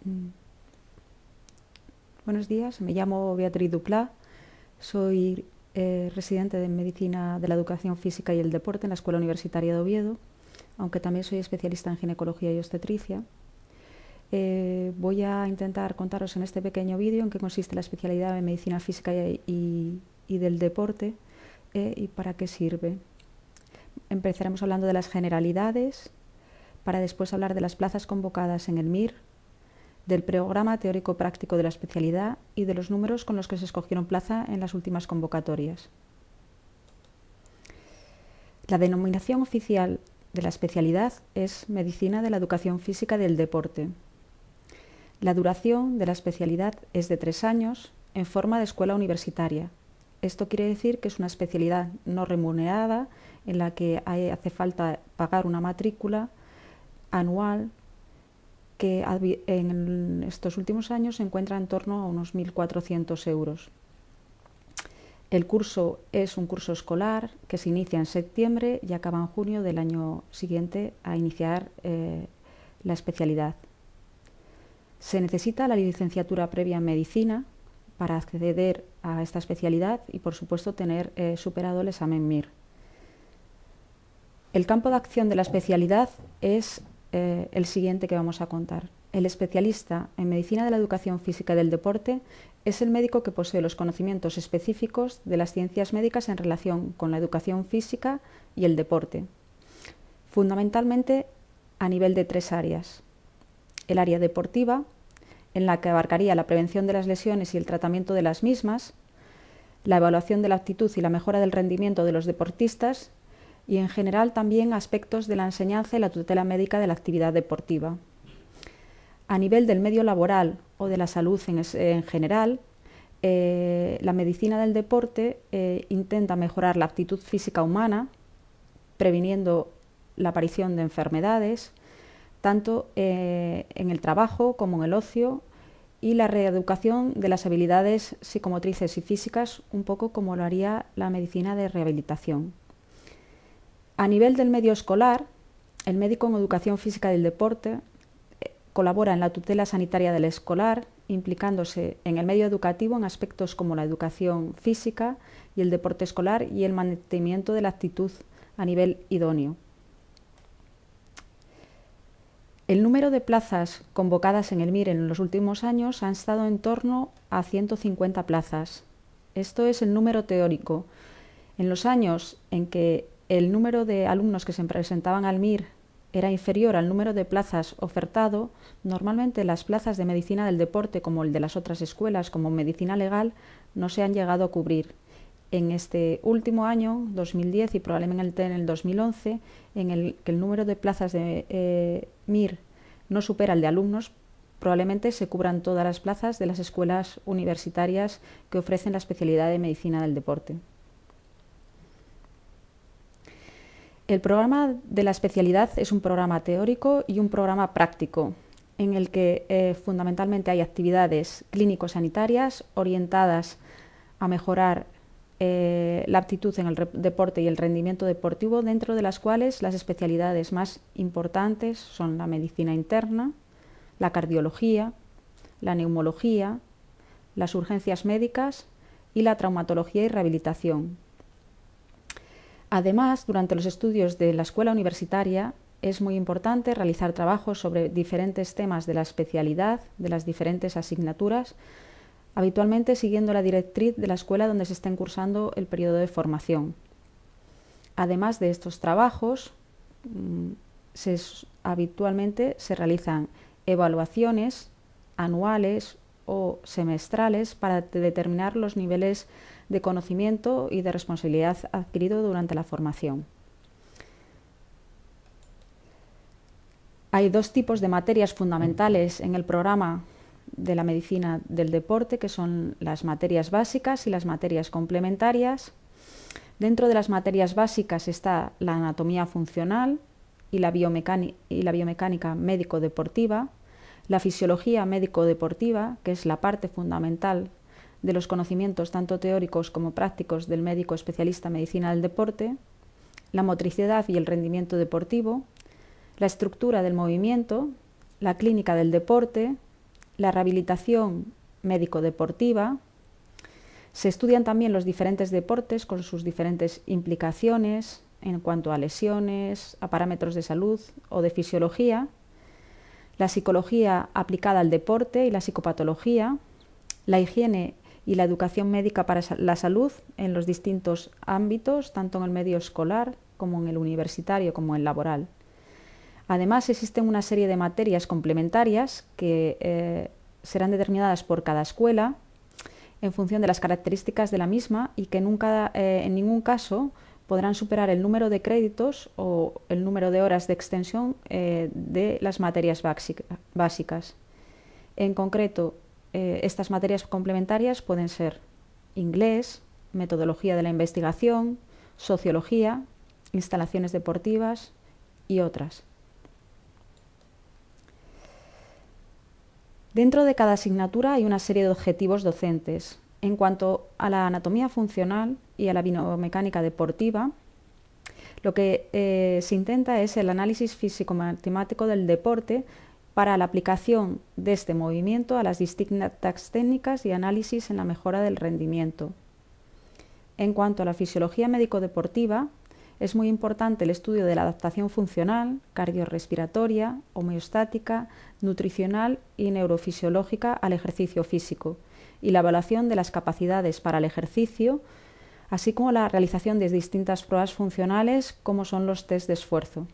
Mm. Buenos días, me llamo Beatriz Duplá, soy residente de Medicina de la Educación Física y el Deporte en la Escuela Universitaria de Oviedo, aunque también soy especialista en ginecología y obstetricia. Voy a intentar contaros en este pequeño vídeo en qué consiste la especialidad de Medicina Física y del Deporte y para qué sirve. Empezaremos hablando de las generalidades, para después hablar de las plazas convocadas en el MIR, del programa teórico-práctico de la especialidad y de los números con los que se escogieron plaza en las últimas convocatorias. La denominación oficial de la especialidad es Medicina de la Educación Física y del Deporte. La duración de la especialidad es de 3 años en forma de escuela universitaria. Esto quiere decir que es una especialidad no remunerada en la que hace falta pagar una matrícula anual que en estos últimos años se encuentra en torno a unos 1.400 euros. El curso es un curso escolar que se inicia en septiembre y acaba en junio del año siguiente a iniciar la especialidad. Se necesita la licenciatura previa en medicina para acceder a esta especialidad y, por supuesto, tener superado el examen MIR. El campo de acción de la especialidad es el siguiente que vamos a contar. El especialista en Medicina de la Educación Física y del Deporte es el médico que posee los conocimientos específicos de las ciencias médicas en relación con la educación física y el deporte, fundamentalmente a nivel de 3 áreas. El área deportiva, en la que abarcaría la prevención de las lesiones y el tratamiento de las mismas, la evaluación de la aptitud y la mejora del rendimiento de los deportistas y, en general, también aspectos de la enseñanza y la tutela médica de la actividad deportiva. A nivel del medio laboral o de la salud en general, la medicina del deporte intenta mejorar la aptitud física humana, previniendo la aparición de enfermedades, tanto en el trabajo como en el ocio, y la reeducación de las habilidades psicomotrices y físicas, un poco como lo haría la medicina de rehabilitación. A nivel del medio escolar, el médico en educación física del deporte colabora en la tutela sanitaria del escolar, implicándose en el medio educativo en aspectos como la educación física y el deporte escolar y el mantenimiento de la actitud a nivel idóneo. El número de plazas convocadas en el MIR en los últimos años han estado en torno a 150 plazas. Esto es el número teórico. En los años en que el número de alumnos que se presentaban al MIR era inferior al número de plazas ofertado, normalmente las plazas de medicina del deporte, como el de las otras escuelas, como medicina legal, no se han llegado a cubrir. En este último año, 2010 y probablemente en el 2011, en el que el número de plazas de MIR no supera el de alumnos, probablemente se cubran todas las plazas de las escuelas universitarias que ofrecen la especialidad de medicina del deporte. El programa de la especialidad es un programa teórico y un programa práctico, en el que fundamentalmente hay actividades clínico-sanitarias orientadas a mejorar la aptitud en el deporte y el rendimiento deportivo, dentro de las cuales las especialidades más importantes son la medicina interna, la cardiología, la neumología, las urgencias médicas y la traumatología y rehabilitación. Además, durante los estudios de la escuela universitaria es muy importante realizar trabajos sobre diferentes temas de la especialidad, de las diferentes asignaturas, habitualmente siguiendo la directriz de la escuela donde se estén cursando el periodo de formación. Además de estos trabajos, habitualmente se realizan evaluaciones anuales o semestrales para determinar los niveles de conocimiento y de responsabilidad adquirido durante la formación. Hay 2 tipos de materias fundamentales en el programa de la medicina del deporte, que son las materias básicas y las materias complementarias. Dentro de las materias básicas está la anatomía funcional y la biomecánica médico-deportiva, la fisiología médico-deportiva, que es la parte fundamental de los conocimientos tanto teóricos como prácticos del médico especialista en medicina del deporte, la motricidad y el rendimiento deportivo, la estructura del movimiento, la clínica del deporte, la rehabilitación médico-deportiva. Se estudian también los diferentes deportes con sus diferentes implicaciones en cuanto a lesiones, a parámetros de salud o de fisiología, la psicología aplicada al deporte y la psicopatología, la higiene y la educación médica para la salud en los distintos ámbitos, tanto en el medio escolar como en el universitario como en el laboral. Además, existen una serie de materias complementarias que serán determinadas por cada escuela en función de las características de la misma y que nunca, en ningún caso podrán superar el número de créditos o el número de horas de extensión de las materias básicas. En concreto, estas materias complementarias pueden ser inglés, metodología de la investigación, sociología, instalaciones deportivas y otras. Dentro de cada asignatura hay una serie de objetivos docentes. En cuanto a la anatomía funcional y a la biomecánica deportiva, lo que se intenta es el análisis físico-matemático del deporte para la aplicación de este movimiento a las distintas técnicas y análisis en la mejora del rendimiento. En cuanto a la fisiología médico-deportiva, es muy importante el estudio de la adaptación funcional, cardiorrespiratoria, homeostática, nutricional y neurofisiológica al ejercicio físico y la evaluación de las capacidades para el ejercicio, así como la realización de distintas pruebas funcionales como son los test de esfuerzo.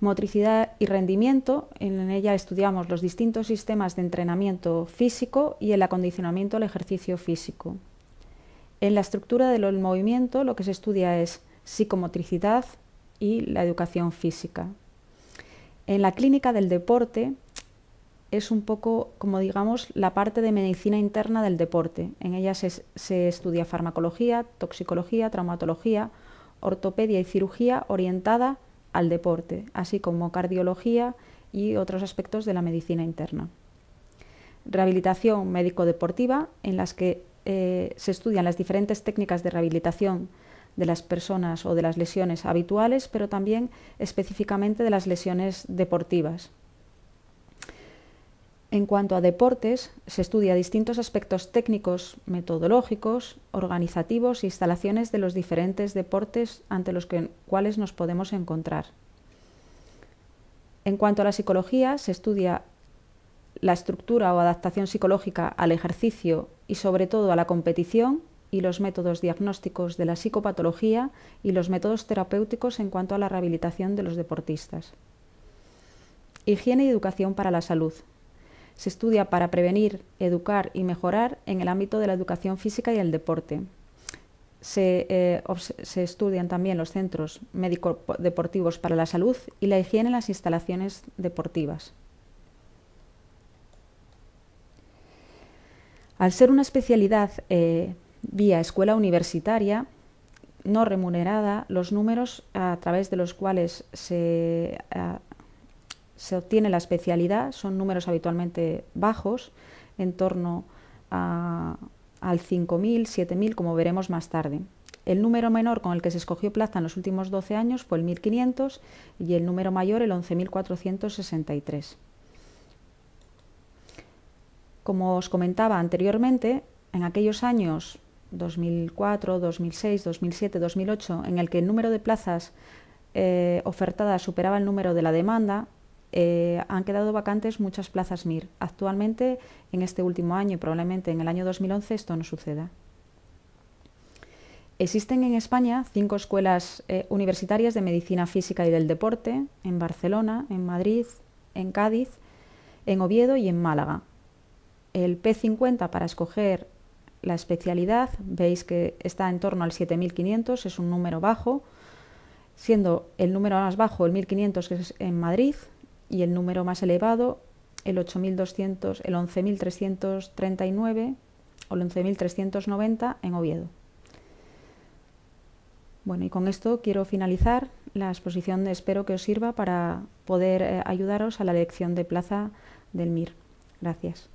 Motricidad y rendimiento, en ella estudiamos los distintos sistemas de entrenamiento físico y el acondicionamiento al ejercicio físico. En la estructura del movimiento lo que se estudia es psicomotricidad y la educación física. En la clínica del deporte es un poco, como digamos, la parte de medicina interna del deporte. En ella se estudia farmacología, toxicología, traumatología, ortopedia y cirugía orientada al deporte, así como cardiología y otros aspectos de la medicina interna. Rehabilitación médico-deportiva, en las que se estudian las diferentes técnicas de rehabilitación de las personas o de las lesiones habituales, pero también específicamente de las lesiones deportivas. En cuanto a deportes, se estudia distintos aspectos técnicos, metodológicos, organizativos e instalaciones de los diferentes deportes ante los cuales nos podemos encontrar. En cuanto a la psicología, se estudia la estructura o adaptación psicológica al ejercicio y sobre todo a la competición y los métodos diagnósticos de la psicopatología y los métodos terapéuticos en cuanto a la rehabilitación de los deportistas. Higiene y educación para la salud. Se estudia para prevenir, educar y mejorar en el ámbito de la educación física y el deporte. Se estudian también los centros médico-deportivos para la salud y la higiene en las instalaciones deportivas. Al ser una especialidad vía escuela universitaria no remunerada, los números a través de los cuales se obtiene la especialidad son números habitualmente bajos, en torno al 5.000, 7.000, como veremos más tarde. El número menor con el que se escogió plaza en los últimos 12 años fue el 1.500 y el número mayor el 11.463. Como os comentaba anteriormente, en aquellos años 2004, 2006, 2007, 2008, en el que el número de plazas ofertadas superaba el número de la demanda, han quedado vacantes muchas plazas MIR. Actualmente, en este último año y probablemente en el año 2011, esto no suceda. Existen en España 5 escuelas universitarias de medicina física y del deporte, en Barcelona, en Madrid, en Cádiz, en Oviedo y en Málaga. El P50 para escoger la especialidad, veis que está en torno al 7.500, es un número bajo, siendo el número más bajo el 1.500, que es en Madrid, y el número más elevado el 8.200, el 11.339 o el 11.390 en Oviedo. Bueno, y con esto quiero finalizar la exposición. Espero que os sirva para poder ayudaros a la elección de plaza del MIR. Gracias.